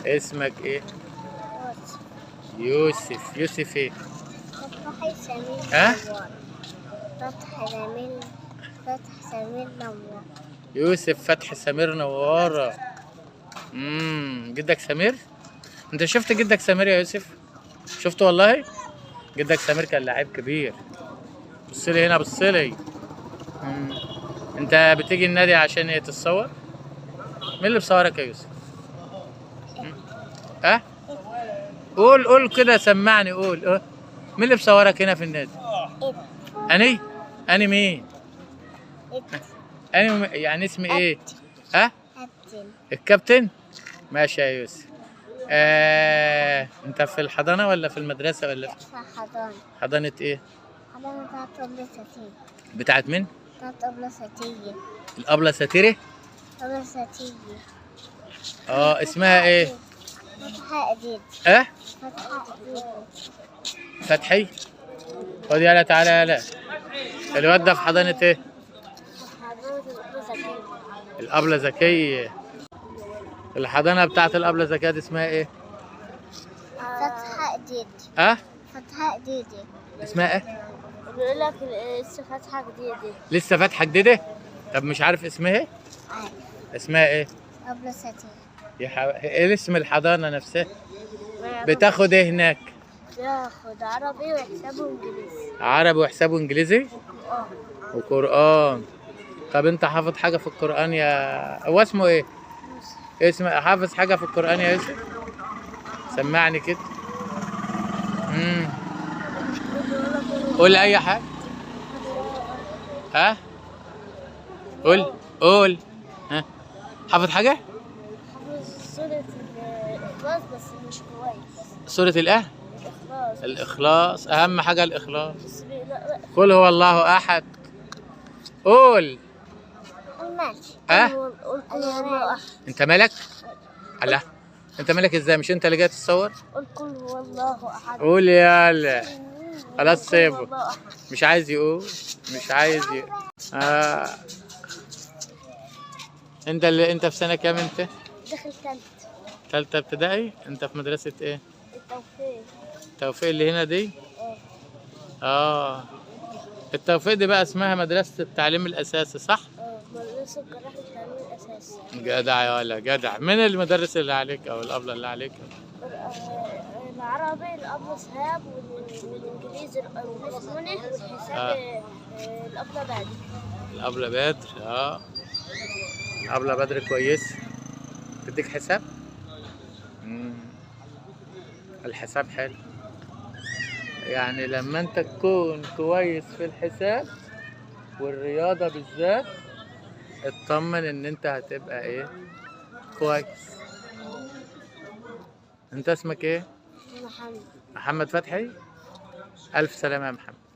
اسمك ايه؟ يوسف. يوسف ايه؟ فتحي سمير ها؟ نوار. فتحي سمير نوار. يوسف فتحي سمير نوارة. جدك سمير؟ انت شفت جدك سمير يا يوسف؟ شفته والله؟ جدك سمير كان لعيب كبير. بصلي هنا، بصلي. انت بتيجي النادي عشان ايه؟ تتصور؟ مين اللي بصورك يا يوسف؟ ها؟ قول كده، سمعني، قول. مين اللي بصورك هنا في النادي؟ اني مين؟ يعني اسمي ايه؟ ها؟ الكابتن. ماشي يا يوسف. انت في الحضانة ولا في المدرسة ولا في حضانة. حضانة ايه؟ حضانة بتاعت أبلة ستية. بتاعت مين؟ بتاعت أبلة ستية. الأبلة ستيرة؟ أبلة ستية. اسمها ايه؟ فتحي أديب. فتحي أديب. فتحي. خد يلا، تعالى يلا. الواد ده في حضانة ايه؟ الأبلة زكية. الحضانة بتاعت الأبلة زكية دي اسمها ايه؟ فتحي أديب. فتحي أديب. اسمها ايه؟ بيقول لك لسه فاتحة جديدة. لسه فاتحة جديدة؟ طب مش عارف اسمها ايه؟ اسمها ايه؟ أبلة ستية. ايه اسم الحضانة نفسها؟ بتاخد ايه هناك؟ بياخد عربي وحساب وانجليزي. عربي وحساب وانجليزي؟ وقرآن. طب انت حافظ حاجة في القرآن يا هو اسمه ايه؟ حافظ حاجة في القرآن يا يوسف؟ سمعني كده. قول اي حاجة. ها؟ قول. ها؟ حافظ حاجة؟ حافظ سورة الإخلاص بس مش كويس. سورة الايه؟ الإخلاص. الإخلاص أهم حاجة الإخلاص. قل هو الله أحد. قول. ماشي. قل الله أحد. أنت مالك؟ الله. أنت مالك إزاي؟ مش أنت اللي جاي تتصور؟ قل هو الله أحد. قول يلا. خلاص سيبه. مش عايز يقول. أنت في سنة كام أنت؟ داخل تالتة ابتدائي؟ أنت في مدرسة إيه؟ التوفيق اللي هنا دي؟ التوفيق دي بقى اسمها مدرسة التعليم الأساسي صح؟ مدرسة جراحة التعليم الأساسي. جدع يا ولا جدع. مين المدرس اللي عليك أو الأبلة اللي عليك؟ العربي الأبلة سهاب، والإنجليزي منى، والحساب الأبلة بدر. الأبلة بدر. الأبلة بدر كويس. تديك حساب؟ الحساب حلو. يعني لما انت تكون كويس في الحساب والرياضة بالذات اطمن ان انت هتبقى ايه؟ كويس. انت اسمك ايه؟ محمد. محمد فتحي. الف سلامة يا محمد.